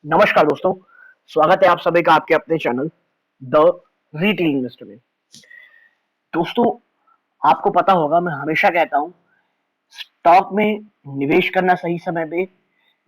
नमस्कार दोस्तों, स्वागत है आप सभी का आपके अपने चैनल द रिटेल इन्वेस्टर में। दोस्तों, आपको पता होगा मैं हमेशा कहता हूं स्टॉक में निवेश करना सही समय पे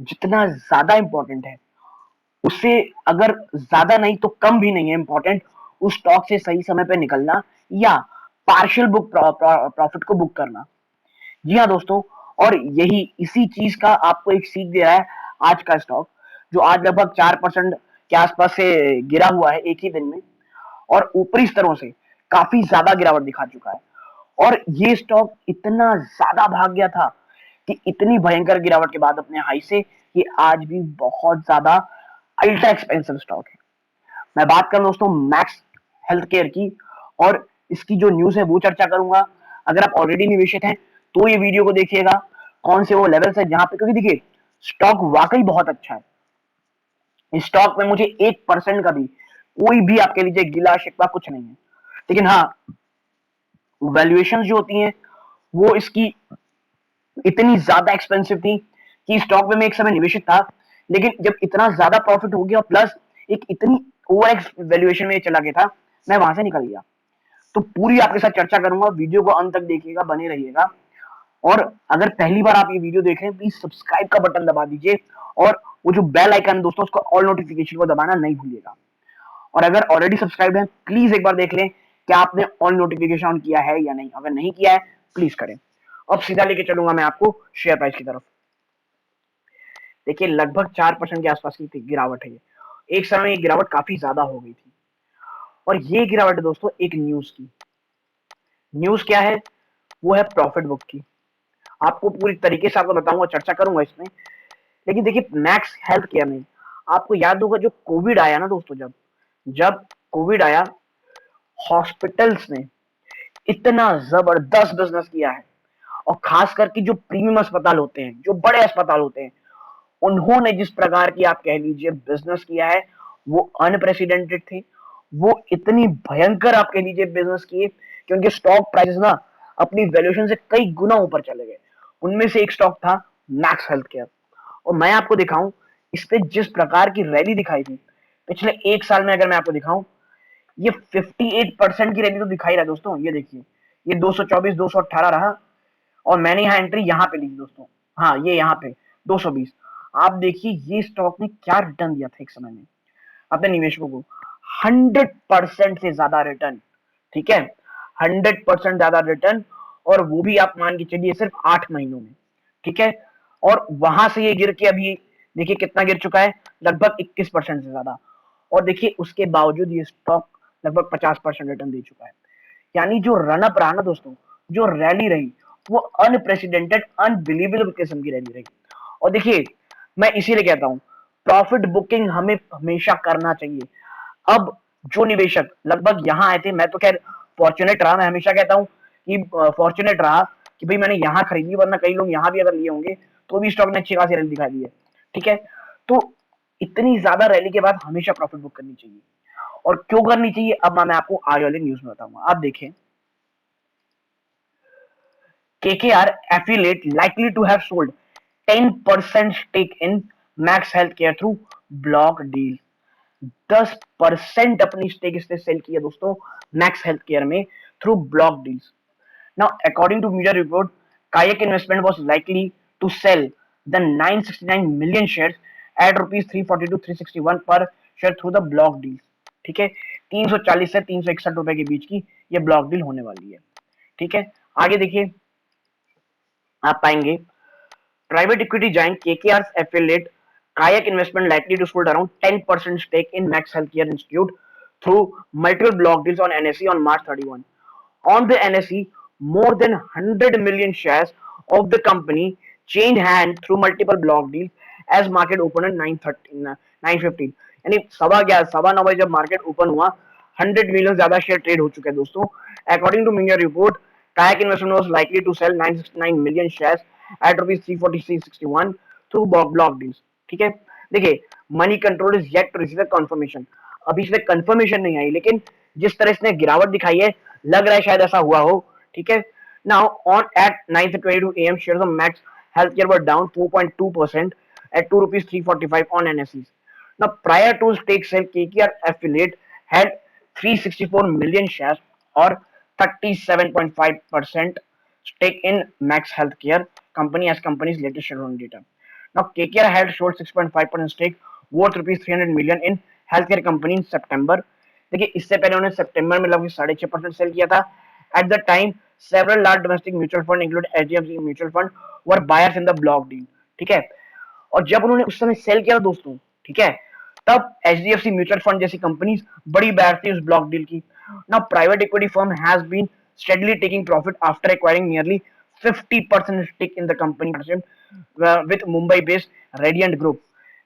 जितना ज्यादा इंपॉर्टेंट है, उससे अगर ज्यादा नहीं तो कम भी नहीं है इंपॉर्टेंट उस स्टॉक से सही समय पे निकलना या पार्शियल बुक प्रॉफिट को बुक करना। जी हाँ दोस्तों, और यही इसी चीज का आपको एक सीख दे रहा है आज का स्टॉक, जो आज लगभग 4% के आसपास से गिरा हुआ है एक ही दिन में, और ऊपरी स्तरों से काफी ज्यादा गिरावट दिखा चुका है। और ये स्टॉक इतना ज्यादा भाग गया था कि इतनी भयंकर गिरावट के बाद अपने हाई से ये आज भी बहुत ज्यादा अल्ट्रा एक्सपेंसिव स्टॉक है। मैं बात करूं दोस्तों मैक्स हेल्थ केयर की, और इसकी जो न्यूज है वो चर्चा करूंगा। अगर आप ऑलरेडी निवेशित हैं तो ये वीडियो को देखिएगा, कौन से वो लेवल्स है जहां पे, क्योंकि देखिए स्टॉक वाकई बहुत अच्छा है। इस स्टॉक में मुझे 1% का भी कोई भी आपके लीजिए गिला शिकवा कुछ नहीं है। लेकिन हाँ, वैल्यूएशन जो होती हैं वो इसकी इतनी ज्यादा एक्सपेंसिव थी कि स्टॉक में मैं एक समय निवेशित था, लेकिन जब इतना ज्यादा प्रॉफिट हो गया प्लस एक इतनी ओवर एक्स वैल्यूएशन में चला गया था, मैं वहां से निकल गया। तो पूरी आपके साथ चर्चा करूंगा, वीडियो को अंत तक देखिएगा, बने रहिएगा। और अगर पहली बार आप ये वीडियो देख रहे हैं प्लीज सब्सक्राइब का बटन दबा दीजिए, और वो जो बेल आइकन दोस्तों उसको ऑल नोटिफिकेशन को दबाना नहीं भूलिएगा। और अगर ऑलरेडी सब्सक्राइब है प्लीज एक बार देख लें कि आपने ऑल नोटिफिकेशन ऑन किया है या नहीं। अगर नहीं किया है प्लीज करें। अब सीधा लेके चलूंगा मैं आपको शेयर प्राइस की तरफ। देखिए लगभग 4% के आसपास की गिरावट है। ये एक समय ये गिरावट काफी ज्यादा हो गई थी, और ये गिरावट है दोस्तों एक न्यूज की। न्यूज क्या है? वो है प्रॉफिट बुक की। आपको पूरी तरीके से आपको बताऊंगा, चर्चा करूंगा इसमें। लेकिन देखिए मैक्स हेल्थ केयर में आपको याद होगा जो कोविड आया ना दोस्तों, जब जब कोविड आया, हॉस्पिटल्स ने इतना जबरदस्त बिजनेस किया है। और खास करके जो प्रीमियम अस्पताल होते हैं, जो बड़े अस्पताल होते हैं, उन्होंने जिस प्रकार की आप कह लीजिए बिजनेस किया है वो अनप्रेसिडेंटेड थे। वो इतनी भयंकर आप कह लीजिए बिजनेस किए कि उनके स्टॉक प्राइसेस ना अपनी वैल्यूएशन से कई गुना ऊपर चले गए। उनमें से एक स्टॉक था मैक्स हेल्थ केयर। और मैं आपको दिखाऊं इस पे जिस प्रकार की रैली दिखाई थी पिछले एक साल में, अगर मैं आपको दिखाऊं, ये 58% की रैली तो दिखाई रहा है दोस्तों। ये देखिए, ये 224 218 रहा, और मैंने यहाँ एंट्री यहाँ पे ली थी दोस्तों। हाँ, ये यहाँ पे 220। आप देखिए ये स्टॉक ने क्या रिटर्न दिया था एक समय में अपने निवेशकों को, 100% से ज्यादा रिटर्न। ठीक है, 100% ज्यादा रिटर्न, और वो भी आप मान के चलिए सिर्फ 8 महीनों में। ठीक है, और वहां से ये गिर के अभी देखिए कितना गिर चुका है, लगभग 21% से ज्यादा। और देखिए उसके बावजूद ये स्टॉक लगभग 50% रिटर्न दे चुका है। यानी जो रनअप रहा ना दोस्तों, जो रैली रही, वो अनप्रेसिडेंटेड अनबिलीवेबल किस्म की रैली रही। और देखिए मैं इसीलिए कहता हूं प्रॉफिट बुकिंग हमें हमेशा करना चाहिए। अब जो निवेशक लगभग यहां आए थे, मैं तो खैर फॉर्चुनेट रहा, मैं हमेशा कहता हूं कि फॉर्चुनेट रहा कि भाई मैंने यहां खरीदी, वरना कई लोग यहां भी अगर लिए होंगे तो भी स्टॉक ने अच्छी खासी रैली दिखा दी है। ठीक है, तो इतनी ज्यादा रैली के बाद हमेशा प्रॉफिट बुक करनी चाहिए। और क्यों करनी चाहिए अब मैं आपको आगे वाले न्यूज में बताऊंगा। आप देखें, KKR affiliate likely to have sold 10% stake in Max Healthcare through block deal। 10% अपनी स्टेक इसने सेल किया दोस्तों मैक्स हेल्थ केयर में through block deals. Now according to media report, Kayak investment was likely to sell the 969 million shares at rupees 340 to 361 per share through the block deal. ठीक है, 340 से 361 रुपए के बीच की ये ब्लॉक डील होने वाली है। ठीक है, आगे देखिए, आप पाएंगे private equity giant KKR's affiliate Kayak Investment likely to sold around 10% stake in Max Healthcare Institute through multiple block deals on NSE on March 31. On the NSE, more than 100 million shares of the company changed hands through multiple block deals as market opened at 9:15। यानी सवा 9 बजे जब market open हुआ 100 million ज्यादा share trade हो चुके हैं दोस्तों। According to media report, Kayak Investment was likely to sell 969 million shares at rupees 343.61 through block deals। ठीक है, देखिए Moneycontrol is yet to receive confirmation. अभी इसमें कंफर्मेशन नहीं आई, लेकिन जिस तरह इसने गिरावट दिखाई है लग रहा है शायद ऐसा हुआ हो। ठीक है, now on at 9:22 AM shares of Max Healthcare were down 4.2% at 2 rupees 345 on NSE। Now, prior to stake sale, KKR affiliate had 364 million shares or 37.5% stake in Max Healthcare company as company's latest shareholder data. Now, KKR had sold 6.5% stake worth rupees 300 million in healthcare company in September. देखिए इससे पहले उन्होंने सितंबर में लगभग 6.5% cell किया था. At the time, several large domestic mutual fund, including HDFC Mutual Fund, were buyers in the block deal. ठीक है. और जब उन्होंने उस समय सेल किया दोस्तों, ठीक है, तब एचडीएफसी म्यूचुअल फंड जैसी कंपनीज बड़ी बायर थी उस ब्लॉक डील की. Now private equity firm has been steadily taking profit after acquiring nearly 50% stake in the company with Mumbai based Radiant Group.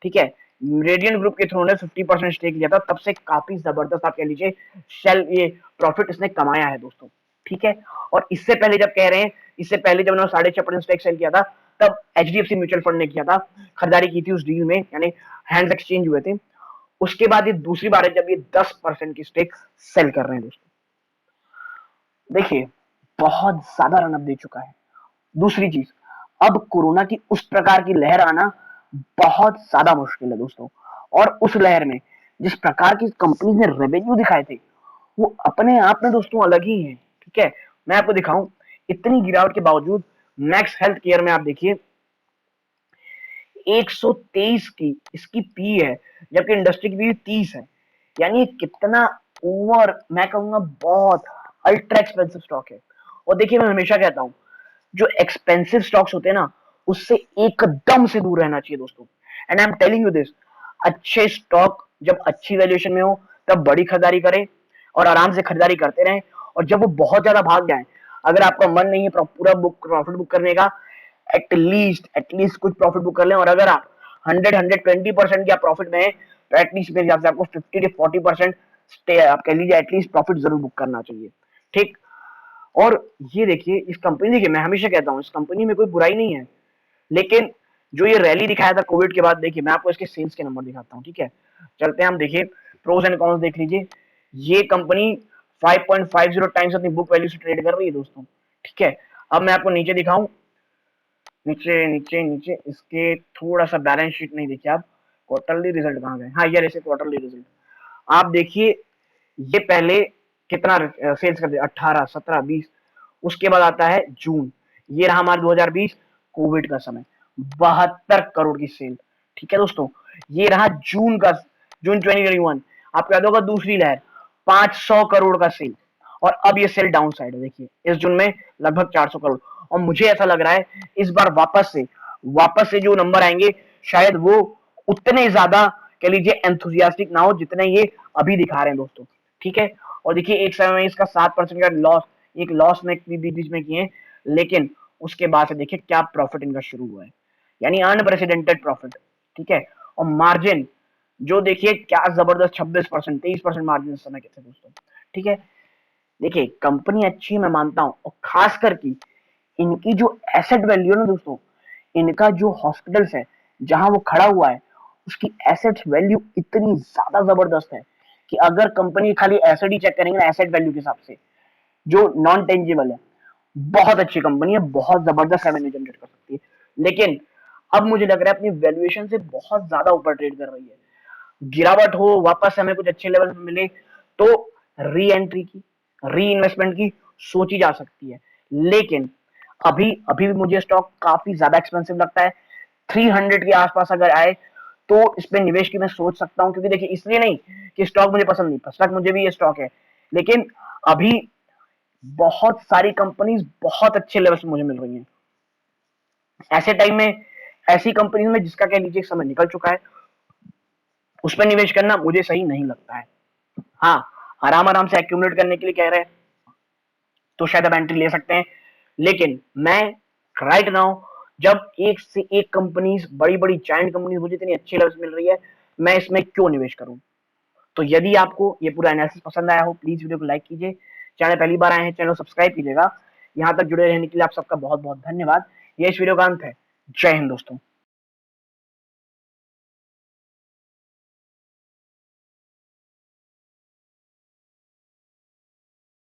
ठीक है, रेडियंट ग्रुप के थ्रू ने 50% stake लिया था, तब से काफी जबरदस्त आप कह लीजिए शेल ये प्रॉफिट इसने कमाया है दोस्तों. ठीक है, और इससे पहले जब कह रहे हैं, इससे पहले जब उन्होंने 6.5% स्टेक सेल किया था, तब एचडीएफसी म्यूचुअल फंड ने किया था, खरीदारी की थी उस डील में, यानी हैंड्स एक्सचेंज हुए थे. उसके बाद ये दूसरी बार है जब ये 10% की स्टेक सेल कर रहे हैं दोस्तों. देखिए बहुत ज्यादा रनअप दे चुका है. दूसरी चीज, अब कोरोना की उस प्रकार की लहर आना बहुत ज्यादा मुश्किल है दोस्तों. और उस लहर में जिस प्रकार की कंपनी ने रेवेन्यू दिखाए थे वो अपने आप में दोस्तों अलग ही है. ठीक है, मैं आपको दिखाऊं, इतनी गिरावट के बावजूद मैक्स हेल्थ केयर में आप देखिए 123 की इसकी पी है, जबकि इंडस्ट्री की भी 30 है. यानी कितना ओवर, मैं कहूंगा बहुत अल्ट्रा एक्सपेंसिव स्टॉक है. और देखिए मैं हमेशा कहता हूं, जो एक्सपेंसिव स्टॉक्स होते हैं ना उससे एकदम से दूर रहना चाहिए दोस्तों. And I am telling you this, अच्छे स्टॉक जब अच्छी वैल्यूएशन में हो तब बड़ी खरीदारी करें और आराम से खरीदारी करते रहें. और जब वो बहुत ज्यादा भाग जाए, अगर आपका मन नहीं है पूरा प्रॉफिट बुक करने का, एटलीस्ट कुछ प्रॉफिट बुक कर लें. और अगर आप 120% की प्रॉफिट में है तो एटलीस्ट मेरे हिसाब से आपको 50 से 40% आप कह लीजिए एटलीस्ट प्रॉफिट जरूर बुक करना चाहिए. ठीक, और ये देखिए इस कंपनी, देखिए मैं हमेशा कहता हूँ इस कंपनी में कोई बुराई नहीं है, लेकिन जो ये रैली दिखाया था कोविड के बाद, देखिए मैं आपको इसके सेल्स के नंबर दिखाता हूँ. ठीक है, चलते हैं हम, देखिए प्रोस एंड कॉन्स देख लीजिए. ये कंपनी 5.50 टाइम्स अपनी बुक वैल्यू से ट्रेड कर रही है दोस्तों. ठीक है, अब मैं आपको नीचे दिखाऊं, नीचे नीचे नीचे इसके थोड़ा सा बैलेंस शीट नहीं देखिए आप, क्वार्टरली रिजल्ट कहाँ गए, हाँ यार ऐसे क्वार्टरली रिजल्ट आप देखिए. ये पहले कितना सेल्स कर दिया, 18, 17, 20. उसके बाद आता है जून, ये रहा हमारा 2020 कोविड का समय, 72 करोड़ की सेल. ठीक है दोस्तों, ये रहा जून का, जून 2021, आपको याद होगा दूसरी लहर, 500 करोड़ का सेल. और अब ये सेल डाउन साइड है, देखिए इस जून में लगभग 400 करोड़. और मुझे ऐसा लग रहा है इस बार वापस से जो नंबर आएंगे शायद वो उतने ज्यादा कह लीजिए एंथुजियास्टिक ना हो जितने ये अभी दिखा रहे हैं दोस्तों. ठीक है, और देखिए एक समय में इसका 7% का लॉस, एक लॉस में बीच में किए, लेकिन उसके बाद से देखिए क्या प्रॉफिट इनका शुरू हुआ है, यानी अनप्रेसिडेंटेड प्रॉफिट. ठीक है, और मार्जिन जो देखिए क्या जबरदस्त 26%, 23% मार्जिन इस समय के थे दोस्तों. ठीक है, देखिए कंपनी अच्छी मैं मानता हूं, और खास करके इनकी जो एसेट वैल्यू है ना दोस्तों, इनका जो हॉस्पिटल्स है जहां वो खड़ा हुआ है उसकी एसेट वैल्यू इतनी ज्यादा जबरदस्त है कि अगर कंपनी खाली एसेट ही चेक करेंगे ना एसेट वैल्यू के हिसाब से, जो नॉन टेंजिबल है, बहुत अच्छी कंपनी है, बहुत जबरदस्त रेवेन्यू जनरेट कर सकती है. लेकिन अब मुझे लग रहा है अपनी वैल्यूएशन से बहुत ज्यादा ऊपर ट्रेड कर रही है. गिरावट हो, वापस हमें कुछ अच्छे लेवल में मिले तो री एंट्री की, री इन्वेस्टमेंट की सोची जा सकती है. लेकिन अभी अभी भी मुझे स्टॉक काफी ज्यादा एक्सपेंसिव लगता है. 300 के आसपास अगर आए तो इस पे निवेश की मैं सोच सकता हूं, क्योंकि देखिए इसलिए नहीं कि स्टॉक मुझे पसंद नहीं, स्टॉक मुझे भी ये स्टॉक है, लेकिन अभी बहुत सारी कंपनीज बहुत अच्छे लेवल से मुझे मिल रही हैं. ऐसे टाइम में ऐसी कंपनी में जिसका कह लीजिए समय निकल चुका है, उस पर निवेश करना मुझे सही नहीं लगता है. हाँ, आराम आराम से एक्यूमुलेट करने के लिए कह रहे हैं तो शायद आप एंट्री ले सकते हैं, लेकिन मैं राइट नाउ जब एक से एक कंपनीज, बड़ी बड़ी जायंट कंपनीज मुझे इतनी अच्छी लेवल मिल रही है, मैं इसमें क्यों निवेश करूं. तो यदि आपको ये पूरा एनालिसिस पसंद आया हो प्लीज वीडियो को लाइक कीजिए, चैनल पहली बार आए हैं चैनल सब्सक्राइब कीजिएगा. यहां तक जुड़े रहने के लिए आप सबका बहुत बहुत धन्यवाद. ये इस वीडियो का अंत है. जय हिंद दोस्तों.